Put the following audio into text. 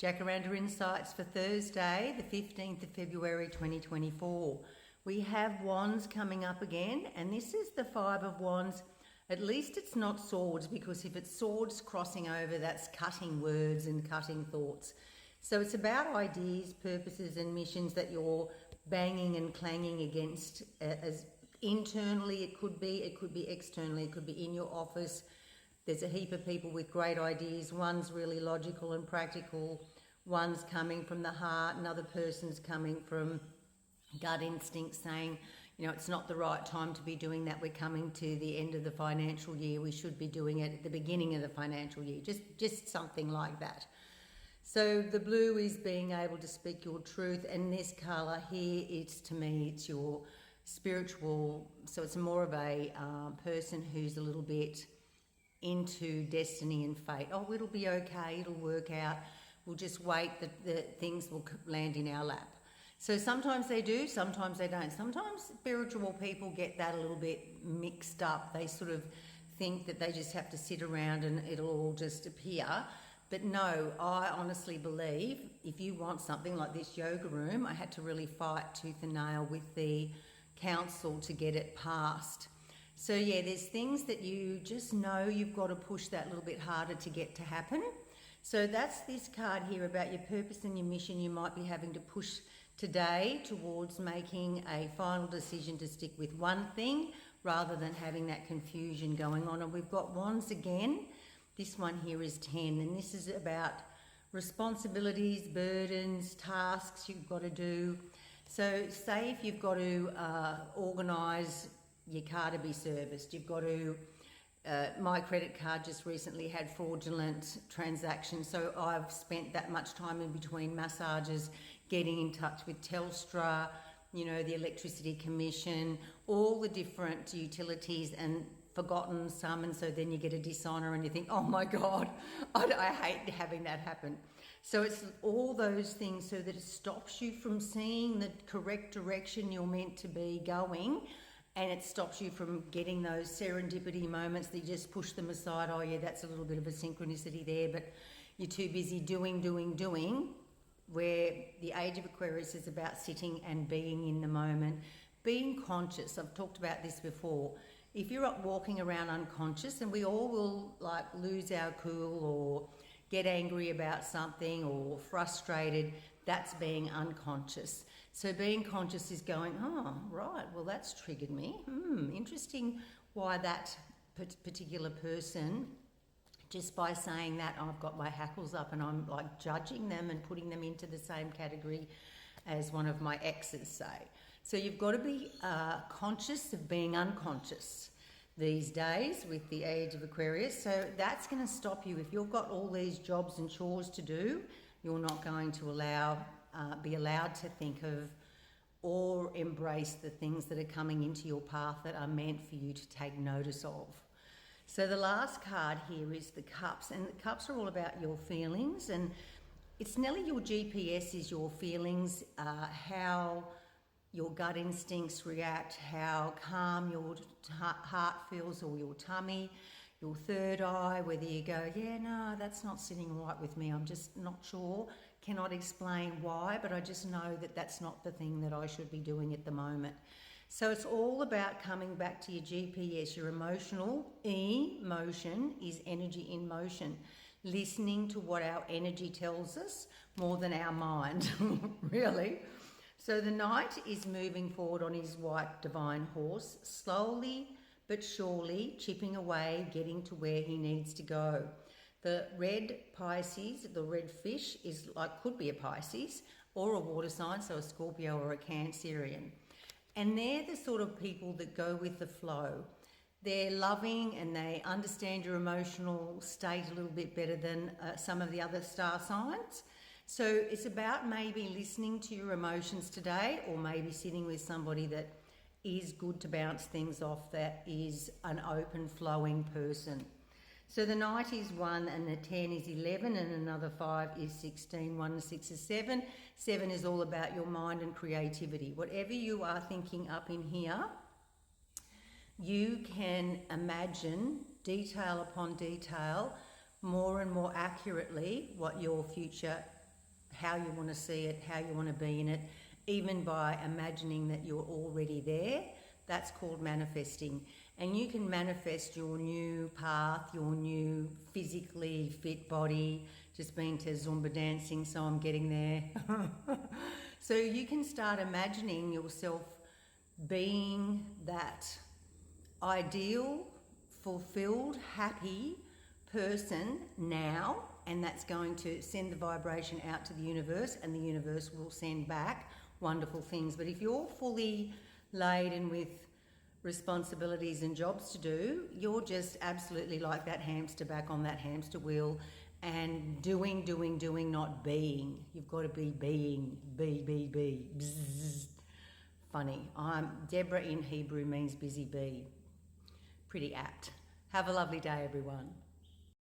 Jacaranda Insights for Thursday, the 15th of February 2024. We have wands coming up again, and this is the Five of Wands. At least it's not swords, because if it's swords crossing over, that's cutting words and cutting thoughts. So it's about ideas, purposes and missions that you're banging and clanging against. As internally it could be externally, it could be in your office. There's a heap of people with great ideas. One's really logical and practical. One's coming from the heart. Another person's coming from gut instinct, saying, you know, it's not the right time to be doing that. We're coming to the end of the financial year. We should be doing it at the beginning of the financial year. Just something like that. So the blue is being able to speak your truth. And this colour here, to me, it's your spiritual. So it's more of a person who's a little bit into destiny and fate. Oh, it'll be okay, it'll work out, we'll just wait, the things will land in our lap. So sometimes they do, sometimes they don't. Sometimes spiritual people get that a little bit mixed up. They sort of think that they just have to sit around and it'll all just appear. But no, I honestly believe if you want something like this yoga room, I had to really fight tooth and nail with the council to get it passed. So yeah, there's things that you just know you've got to push that little bit harder to get to happen. So that's this card here about your purpose and your mission. You might be having to push today towards making a final decision to stick with one thing rather than having that confusion going on. And we've got wands again. This one here is 10, and this is about responsibilities, burdens, tasks you've got to do. So say if you've got to organise your car to be serviced, you've got to, my credit card just recently had fraudulent transactions, so I've spent that much time in between massages, getting in touch with Telstra, you know, the Electricity Commission, all the different utilities, and forgotten some, and so then you get a dishonour and you think, oh my God, I hate having that happen. So it's all those things so that it stops you from seeing the correct direction you're meant to be going. And it stops you from getting those serendipity moments that you just push them aside. Oh yeah, that's a little bit of a synchronicity there, but you're too busy doing, where the age of Aquarius is about sitting and being in the moment, being conscious. I've talked about this before. If you're up walking around unconscious, and we all will like lose our cool or get angry about something or frustrated, that's being unconscious. So being conscious is going, oh, right, well, that's triggered me. Interesting why that particular person, just by saying that, I've got my hackles up and I'm like judging them and putting them into the same category as one of my exes, say. So you've got to be conscious of being unconscious these days with the age of Aquarius. So that's going to stop you. If you've got all these jobs and chores to do, you're not going to be allowed to think of or embrace the things that are coming into your path that are meant for you to take notice of. So the last card here is the Cups, and the Cups are all about your feelings, and it's nearly your GPS is your feelings, how your gut instincts react, how calm your heart feels, or your tummy, your third eye, whether you go, yeah, no, that's not sitting right with me, I'm just not sure, cannot explain why, but I just know that that's not the thing that I should be doing at the moment. So it's all about coming back to your GPS, your emotional. Emotion is energy in motion, listening to what our energy tells us more than our mind, really. So the Knight is moving forward on his white divine horse, slowly but surely chipping away, getting to where he needs to go. The red Pisces, the red fish, is like, could be a Pisces or a water sign, so a Scorpio or a Cancerian. And they're the sort of people that go with the flow. They're loving and they understand your emotional state a little bit better than some of the other star signs. So it's about maybe listening to your emotions today, or maybe sitting with somebody that is good to bounce things off, that is an open flowing person. So the Knight is 1 and the 10 is 11 and another 5 is 16. 1 and 6 is 7. 7 is all about your mind and creativity. Whatever you are thinking up in here, you can imagine detail upon detail more and more accurately what your future how you want to see it, how you want to be in it, even by imagining that you're already there. That's called manifesting. And you can manifest your new path, your new physically fit body. Just been to Zumba dancing, so I'm getting there. So you can start imagining yourself being that ideal, fulfilled, happy person now, and that's going to send the vibration out to the universe, and the universe will send back wonderful things. But if you're fully laden with responsibilities and jobs to do, you're just absolutely like that hamster back on that hamster wheel and doing, not being. You've got to be being, be. Bzzz. Funny. Deborah in Hebrew means busy bee. Pretty apt. Have a lovely day, everyone.